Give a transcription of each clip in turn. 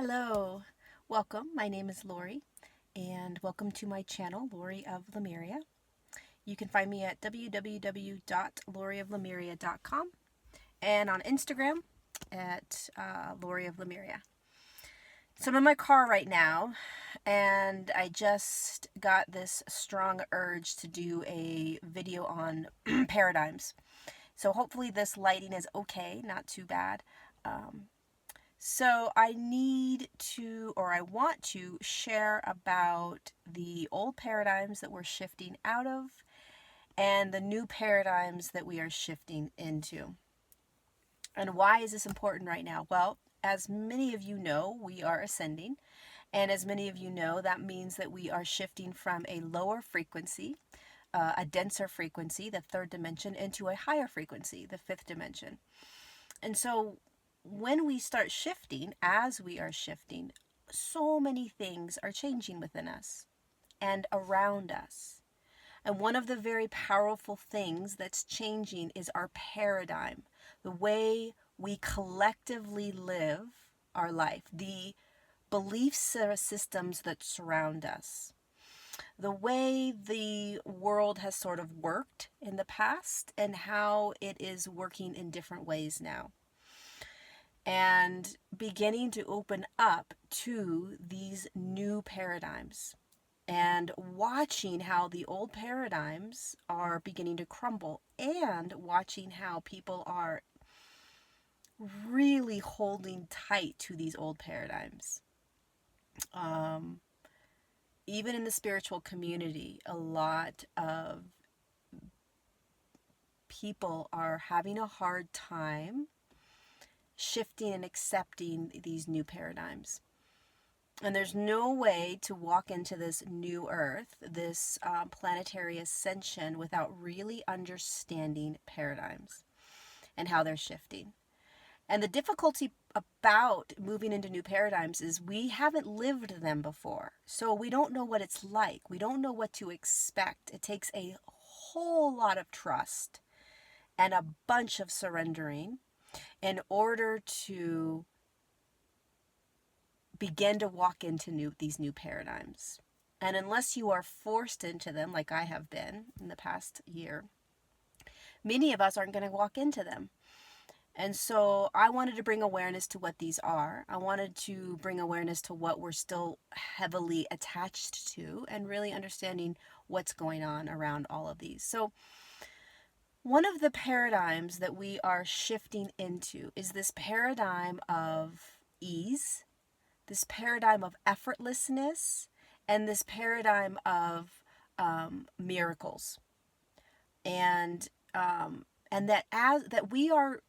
Hello, welcome. My name is Lori, and welcome to my channel, Lori of Lemuria. You can find me at www.lorioflemuria.com and on Instagram at Lori of Lemuria. So I'm in my car right now, and I just got this strong urge to do a video on paradigms. So hopefully this lighting is okay, not too bad. So I need to, or I want to share about the old paradigms that we're shifting out of and the new paradigms that we are shifting into. And why is this important right now? Well, as many of you know, we are ascending. And as many of you know, that means that we are shifting from a lower frequency, a denser frequency, the third dimension, into a higher frequency, the fifth dimension. And so when we start shifting, as we are shifting, so many things are changing within us and around us. And one of the very powerful things that's changing is our paradigm, the way we collectively live our life, the belief systems that surround us, the way the world has sort of worked in the past and how it is working in different ways now, and beginning to open up to these new paradigms and watching how the old paradigms are beginning to crumble and watching how people are really holding tight to these old paradigms. Even in the spiritual community, a lot of people are having a hard time shifting and accepting these new paradigms. And there's no way to walk into this new earth, this planetary ascension, without really understanding paradigms and how they're shifting. And the difficulty about moving into new paradigms is we haven't lived them before. So we don't know what it's like. We don't know what to expect. It takes a whole lot of trust and a bunch of surrendering in order to begin to walk into these new paradigms. And unless you are forced into them, like I have been in the past year, many of us aren't going to walk into them. And so I wanted to bring awareness to what these are. I wanted to bring awareness to what we're still heavily attached to and really understanding what's going on around all of these. So one of the paradigms that we are shifting into is this paradigm of ease, this paradigm of effortlessness, and this paradigm of miracles, and that we are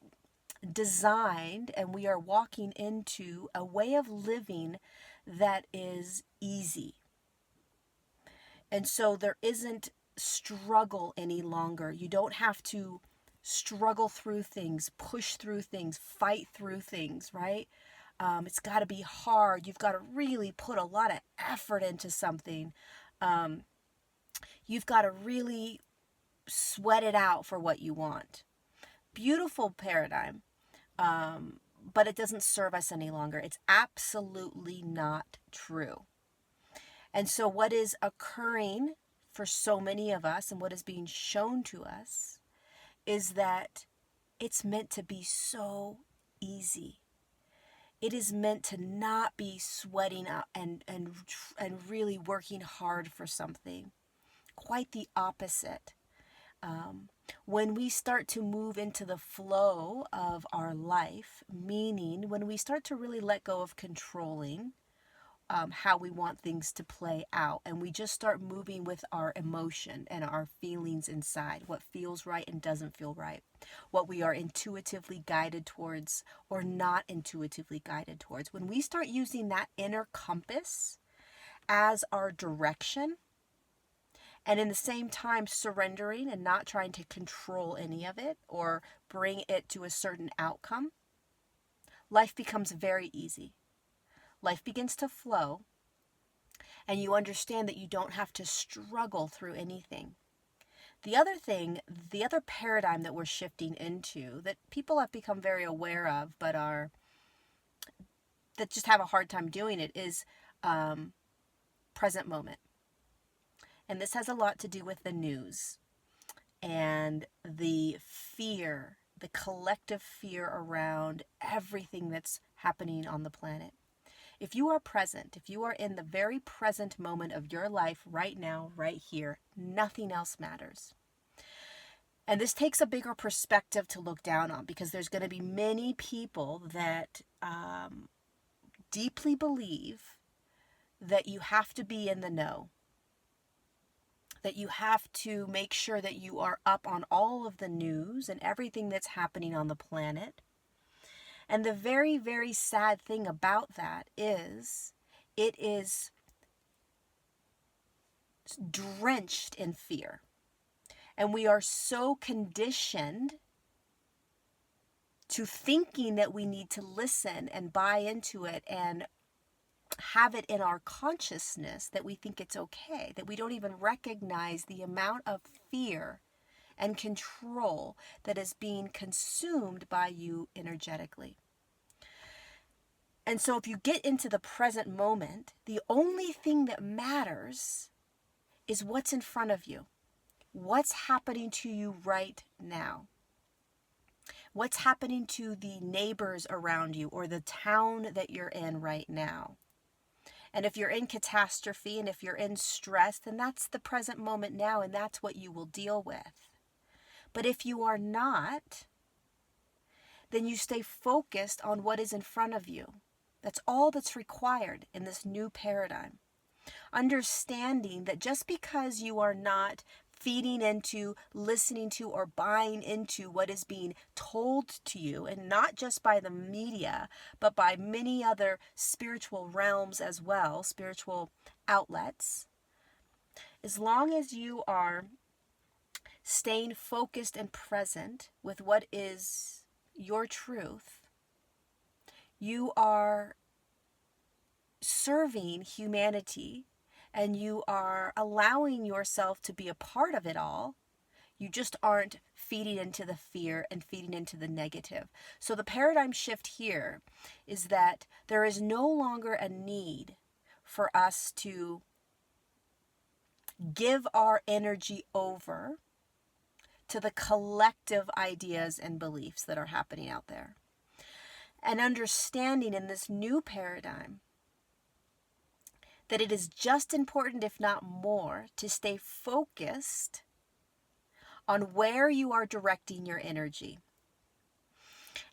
designed and we are walking into a way of living that is easy. And so there isn't struggle any longer. You don't have to struggle through things, push through things, fight through things, right? It's got to be hard. You've got to really put a lot of effort into something. You've got to really sweat it out for what you want. Beautiful paradigm, but it doesn't serve us any longer. It's absolutely not true. And so what is occurring for so many of us and what is being shown to us is that it's meant to be so easy. It is meant to not be sweating out and really working hard for something. Quite the opposite. When we start to move into the flow of our life, meaning when we start to really let go of controlling how we want things to play out, and we just start moving with our emotion and our feelings inside, what feels right and doesn't feel right, what we are intuitively guided towards or not intuitively guided towards. When we start using that inner compass as our direction, and in the same time surrendering and not trying to control any of it or bring it to a certain outcome, life becomes very easy. Life begins to flow, and you understand that you don't have to struggle through anything. The other paradigm that we're shifting into that people have become very aware of, but that just have a hard time doing it is present moment. And this has a lot to do with the news and the fear, the collective fear around everything that's happening on the planet. If you are present, if you are in the very present moment of your life right now, right here, nothing else matters. And this takes a bigger perspective to look down on, because there's going to be many people that deeply believe that you have to be in the know, that you have to make sure that you are up on all of the news and everything that's happening on the planet. And the very, very sad thing about that is it is drenched in fear. And we are so conditioned to thinking that we need to listen and buy into it and have it in our consciousness that we think it's okay, that we don't even recognize the amount of fear and control that is being consumed by you energetically. And so if you get into the present moment, the only thing that matters is what's in front of you. What's happening to you right now? What's happening to the neighbors around you or the town that you're in right now? And if you're in catastrophe and if you're in stress, then that's the present moment now, and that's what you will deal with. But if you are not, then you stay focused on what is in front of you. That's all that's required in this new paradigm. Understanding that just because you are not feeding into, listening to, or buying into what is being told to you, and not just by the media, but by many other spiritual realms as well, spiritual outlets, as long as you are staying focused and present with what is your truth, you are serving humanity and you are allowing yourself to be a part of it all. You just aren't feeding into the fear and feeding into the negative. So the paradigm shift here is that there is no longer a need for us to give our energy over to the collective ideas and beliefs that are happening out there. And understanding in this new paradigm that it is just important, if not more, to stay focused on where you are directing your energy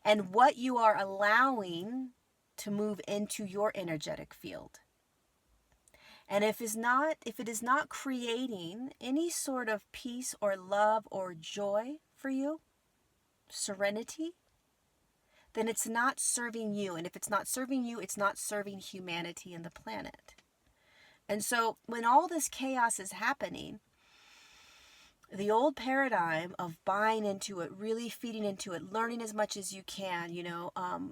and what you are allowing to move into your energetic field. And if it is not creating any sort of peace or love or joy for you, serenity, then it's not serving you. And if it's not serving you, it's not serving humanity and the planet. And so when all this chaos is happening, the old paradigm of buying into it, really feeding into it, learning as much as you can,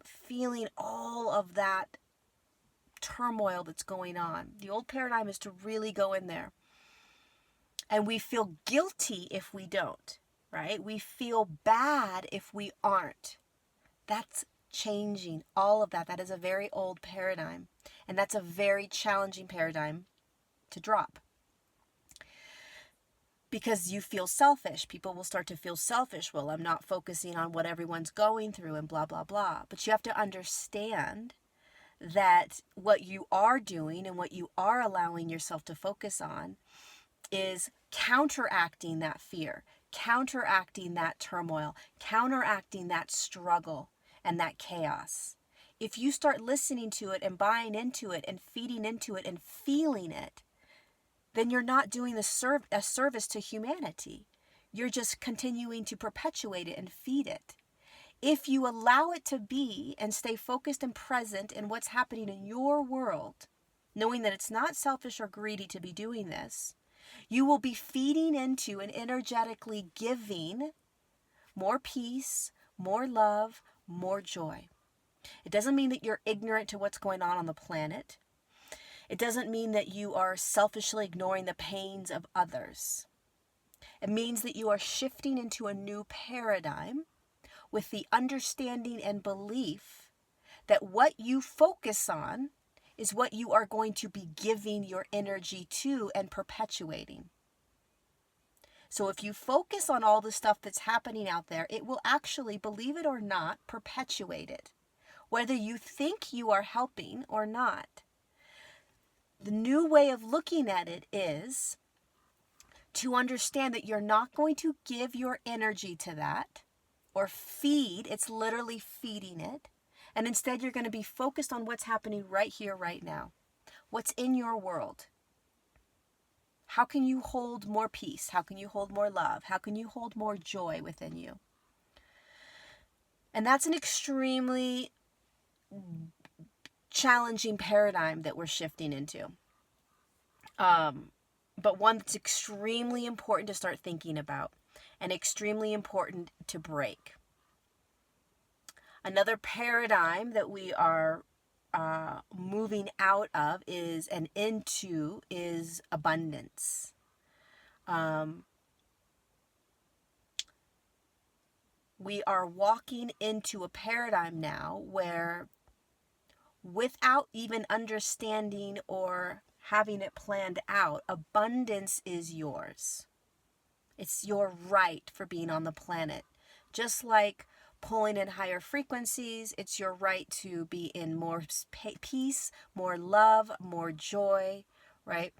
feeling all of that turmoil that's going on. The old paradigm is to really go in there. And we feel guilty if we don't, right? We feel bad if we aren't. That's changing all of that. That is a very old paradigm. And that's a very challenging paradigm to drop. Because you feel selfish. People will start to feel selfish. Well, I'm not focusing on what everyone's going through and blah, blah, blah. But you have to understand that what you are doing and what you are allowing yourself to focus on is counteracting that fear, counteracting that turmoil, counteracting that struggle and that chaos. If you start listening to it and buying into it and feeding into it and feeling it, then you're not doing a service to humanity. You're just continuing to perpetuate it and feed it. If you allow it to be and stay focused and present in what's happening in your world, knowing that it's not selfish or greedy to be doing this, you will be feeding into and energetically giving more peace, more love, more joy. It doesn't mean that you're ignorant to what's going on the planet. It doesn't mean that you are selfishly ignoring the pains of others. It means that you are shifting into a new paradigm with the understanding and belief that what you focus on is what you are going to be giving your energy to and perpetuating. So if you focus on all the stuff that's happening out there, it will actually, believe it or not, perpetuate it, whether you think you are helping or not. The new way of looking at it is to understand that you're not going to give your energy to that or feed, it's literally feeding it. And instead, you're going to be focused on what's happening right here, right now. What's in your world? How can you hold more peace? How can you hold more love? How can you hold more joy within you? And that's an extremely challenging paradigm that we're shifting into. But one that's extremely important to start thinking about and extremely important to break. Another paradigm that we are moving out of is and into is abundance. We are walking into a paradigm now where, without even understanding or having it planned out, abundance is yours. It's your right for being on the planet. Just like pulling in higher frequencies, it's your right to be in more peace, more love, more joy, right?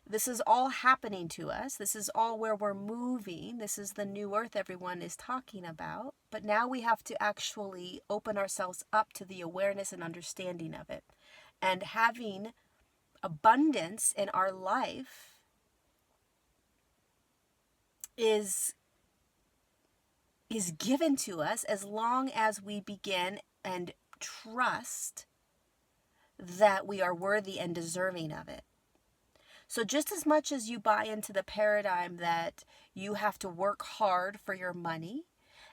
This is all happening to us. This is all where we're moving. This is the new earth everyone is talking about. But now we have to actually open ourselves up to the awareness and understanding of it. And having abundance in our life is given to us as long as we begin and trust that we are worthy and deserving of it. So just as much as you buy into the paradigm that you have to work hard for your money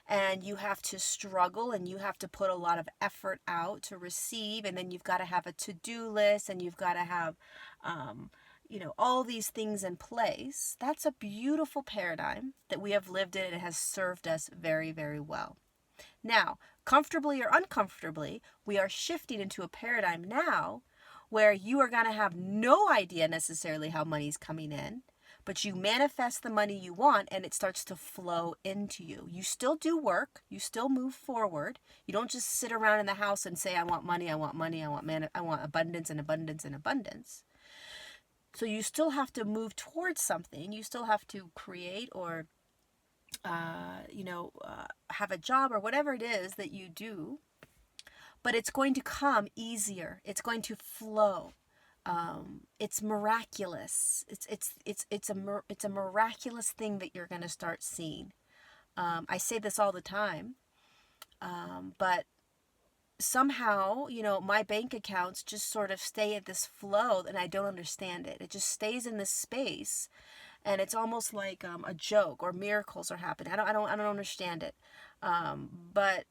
and you have to struggle and you have to put a lot of effort out to receive, and then you've got to have a to-do list and you've got to have all these things in place, that's a beautiful paradigm that we have lived in and it has served us very, very well. Now, comfortably or uncomfortably, we are shifting into a paradigm now where you are going to have no idea necessarily how money's coming in, but you manifest the money you want and it starts to flow into you. You still do work, you still move forward. You don't just sit around in the house and say, I want money, I want money, I want abundance and abundance and abundance. So you still have to move towards something. You still have to create or have a job or whatever it is that you do, but it's going to come easier. It's going to flow. It's miraculous. It's a miraculous thing that you're going to start seeing. I say this all the time, but somehow, my bank accounts just sort of stay at this flow and I don't understand it. It just stays in this space. And it's almost like a joke, or miracles are happening. I don't understand it, but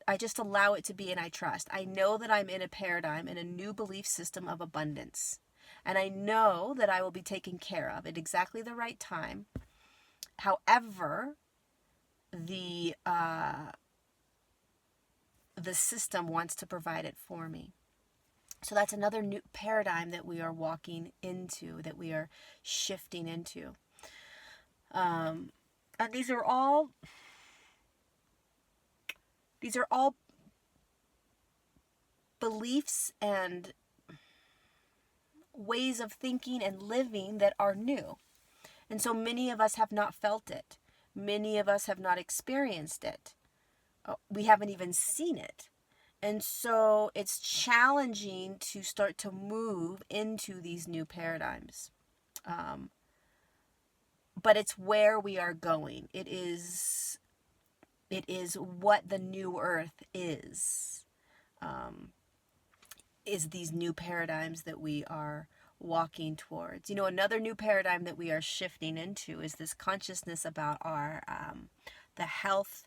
I just allow it to be, and I trust. I know that I'm in a paradigm, in a new belief system of abundance, and I know that I will be taken care of at exactly the right time. However, the system wants to provide it for me. So that's another new paradigm that we are walking into, that we are shifting into. And these are all beliefs and ways of thinking and living that are new. And so many of us have not felt it. Many of us have not experienced it. We haven't even seen it. And so it's challenging to start to move into these new paradigms. But it's where we are going. It is what the new earth is these new paradigms that we are walking towards. Another new paradigm that we are shifting into is this consciousness about our health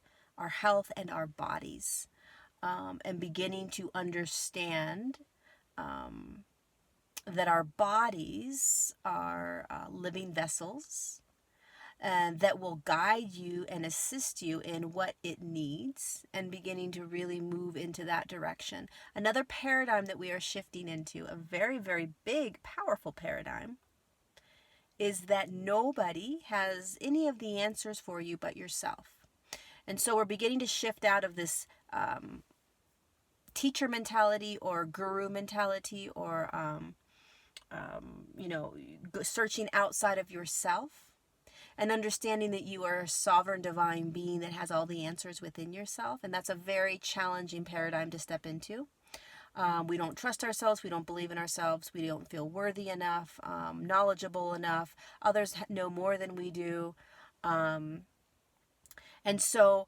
and our bodies, and beginning to understand that our bodies are living vessels, and that will guide you and assist you in what it needs and beginning to really move into that direction. Another paradigm that we are shifting into, a very, very big, powerful paradigm, is that nobody has any of the answers for you but yourself. And so we're beginning to shift out of this teacher mentality or guru mentality or, searching outside of yourself and understanding that you are a sovereign divine being that has all the answers within yourself. And that's a very challenging paradigm to step into. We don't trust ourselves. We don't believe in ourselves. We don't feel worthy enough, knowledgeable enough. Others know more than we do. And so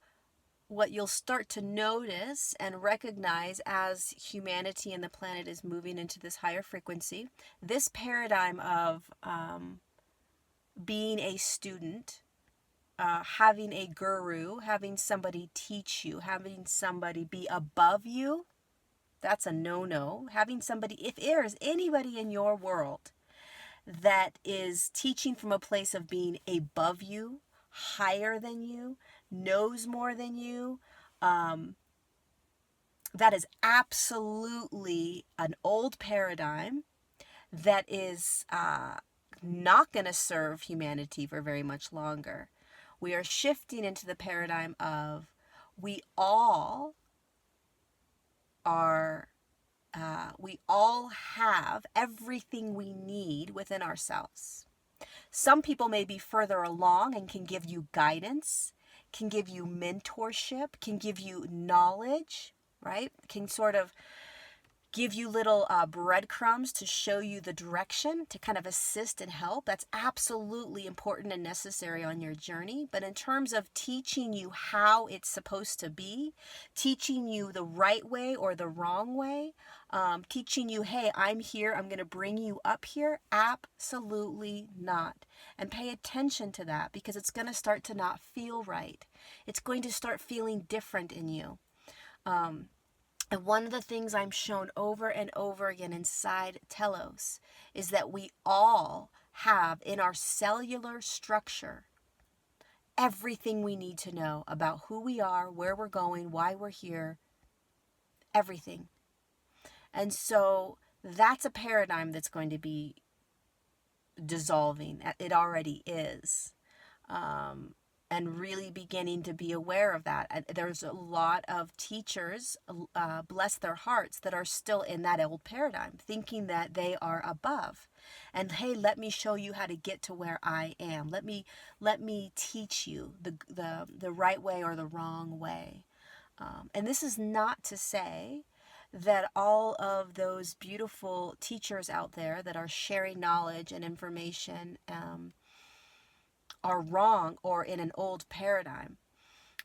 what you'll start to notice and recognize as humanity and the planet is moving into this higher frequency, this paradigm of being a student, having a guru, having somebody teach you, having somebody be above you, that's a no-no. Having somebody, if there is anybody in your world that is teaching from a place of being above you, higher than you, knows more than you, that is absolutely an old paradigm that is not going to serve humanity for very much longer. We are shifting into the paradigm of we all are, we all have everything we need within ourselves. Some people may be further along and can give you guidance, can give you mentorship, can give you knowledge, right? Can sort of give you little breadcrumbs to show you the direction, to kind of assist and help. That's absolutely important and necessary on your journey. But in terms of teaching you how it's supposed to be, teaching you the right way or the wrong way, teaching you, hey, I'm here, I'm going to bring you up here, absolutely not. And pay attention to that, because it's going to start to not feel right. It's going to start feeling different in you. And one of the things I'm shown over and over again inside Telos is that we all have in our cellular structure everything we need to know about who we are, where we're going, why we're here, everything. And so that's a paradigm that's going to be dissolving. It already is. And really beginning to be aware of that. There's a lot of teachers, bless their hearts, that are still in that old paradigm, thinking that they are above. And hey, let me show you how to get to where I am. Let me teach you the right way or the wrong way. And this is not to say that all of those beautiful teachers out there that are sharing knowledge and information are wrong or in an old paradigm.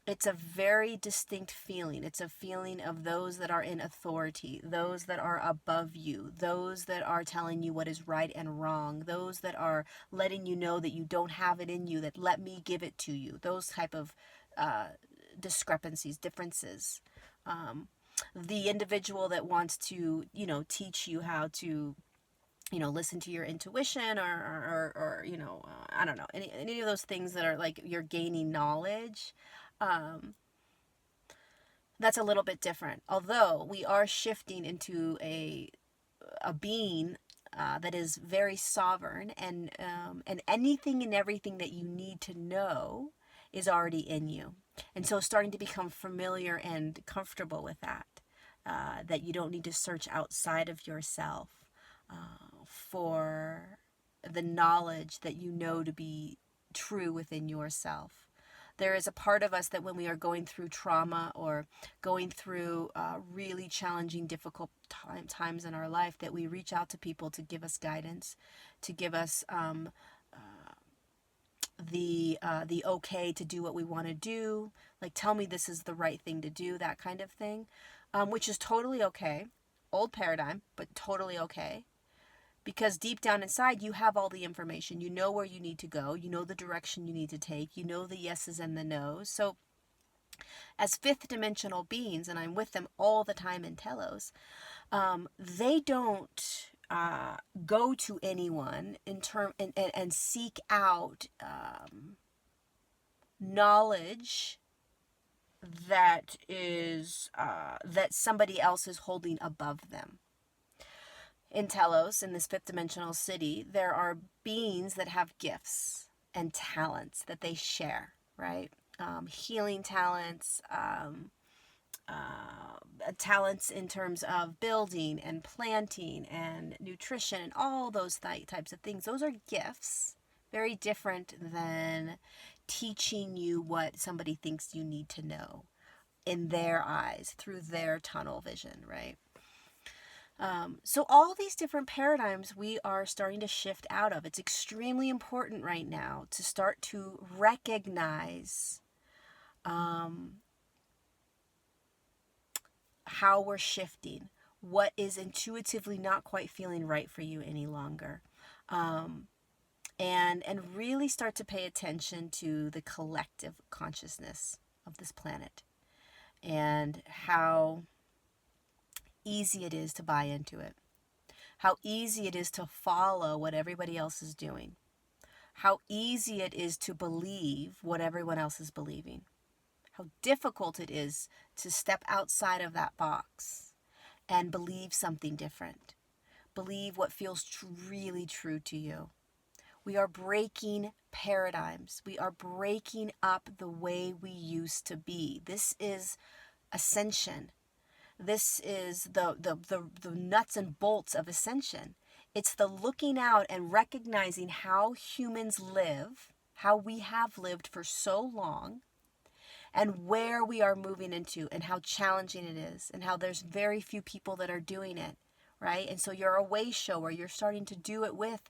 It's a very distinct feeling. It's a feeling of those that are in authority, those that are above you, those that are telling you what is right and wrong, those that are letting you know that you don't have it in you, that let me give it to you, those type of discrepancies, differences. The individual that wants to, teach you how to listen to your intuition or I don't know, any of those things that are like you're gaining knowledge. That's a little bit different. Although we are shifting into a being that is very sovereign, and anything and everything that you need to know is already in you. And so starting to become familiar and comfortable with that, that you don't need to search outside of yourself for the knowledge that you know to be true within yourself. There is a part of us that when we are going through trauma or going through really challenging, difficult times in our life, that we reach out to people to give us guidance, to give us the okay to do what we want to do, like tell me this is the right thing to do, that kind of thing, which is totally okay. Old paradigm, but totally okay. Because deep down inside, you have all the information. You know where you need to go. You know the direction you need to take. You know the yeses and the nos. So as fifth dimensional beings, and I'm with them all the time in Telos, they don't go to anyone and seek out knowledge that is that somebody else is holding above them. In Telos, in this fifth dimensional city, there are beings that have gifts and talents that they share, right? Healing talents, talents in terms of building and planting and nutrition and all those types of things. Those are gifts, very different than teaching you what somebody thinks you need to know in their eyes through their tunnel vision, right? So all these different paradigms we are starting to shift out of. It's extremely important right now to start to recognize how we're shifting, what is intuitively not quite feeling right for you any longer. And really start to pay attention to the collective consciousness of this planet and how easy it is to buy into it, how easy it is to follow what everybody else is doing, how easy it is to believe what everyone else is believing, how difficult it is to step outside of that box and believe something different. Believe what feels really true to you. We are breaking paradigms. We are breaking up the way we used to be. This is ascension. This is the nuts and bolts of ascension. It's the looking out and recognizing how humans live, how we have lived for so long, and where we are moving into, and how challenging it is, and how there's very few people that are doing it, right? And so you're a way shower. You're starting to do it with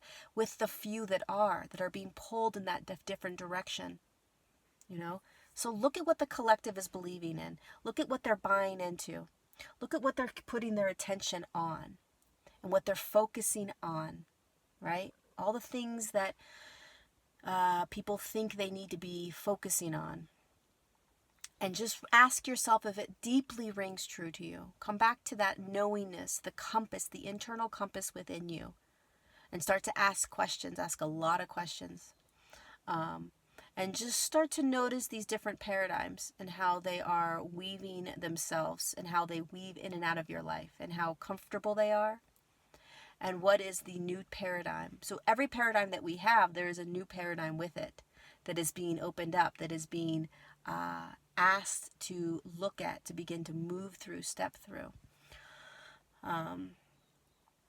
the few that are being pulled in that different direction, you know? So look at what the collective is believing in. Look at what they're buying into. Look at what they're putting their attention on and what they're focusing on, right? All the things that people think they need to be focusing on. And just ask yourself if it deeply rings true to you. Come back to that knowingness, the compass, the internal compass within you. And start to ask questions, ask a lot of questions. And just start to notice these different paradigms and how they are weaving themselves and how they weave in and out of your life and how comfortable they are and what is the new paradigm. So every paradigm that we have, there is a new paradigm with it that is being opened up, that is being asked to look at, to begin to move through, step through.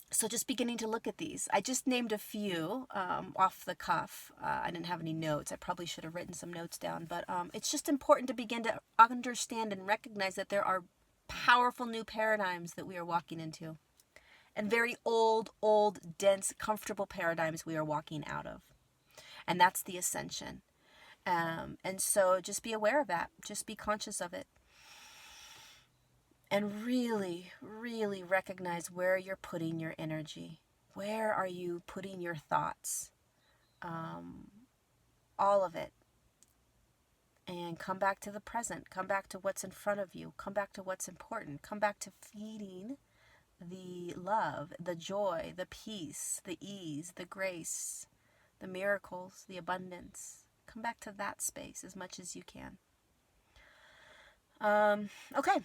So just beginning to look at these. I just named a few off the cuff. I didn't have any notes. I probably should have written some notes down. But it's just important to begin to understand and recognize that there are powerful new paradigms that we are walking into. And very old, dense, comfortable paradigms we are walking out of. And that's the ascension. And so just be aware of that. Just be conscious of it. And really, really recognize where you're putting your energy. Where are you putting your thoughts? All of it. And come back to the present. Come back to what's in front of you. Come back to what's important. Come back to feeding the love, the joy, the peace, the ease, the grace, the miracles, the abundance. Come back to that space as much as you can. Okay.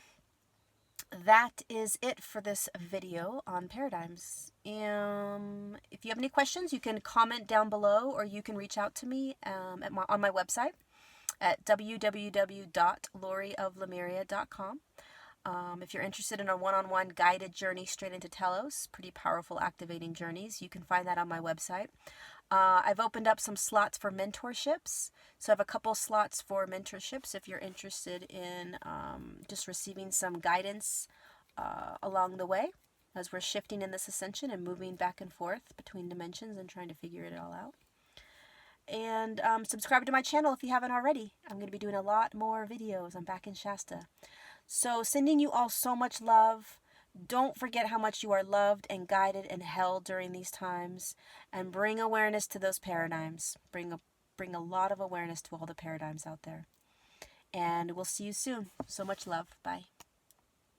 That is it for this video on paradigms. If you have any questions, you can comment down below or you can reach out to me on my website at www.lorioflemuria.com. If you're interested in a one-on-one guided journey straight into Telos, pretty powerful activating journeys, you can find that on my website. I've opened up some slots for mentorships. So I have a couple slots for mentorships if you're interested in just receiving some guidance along the way as we're shifting in this ascension and moving back and forth between dimensions and trying to figure it all out. And subscribe to my channel if you haven't already. I'm going to be doing a lot more videos. I'm back in Shasta. So sending you all so much love. Don't forget how much you are loved and guided and held during these times. And bring awareness to those paradigms. Bring a lot of awareness to all the paradigms out there. And we'll see you soon. So much love. Bye.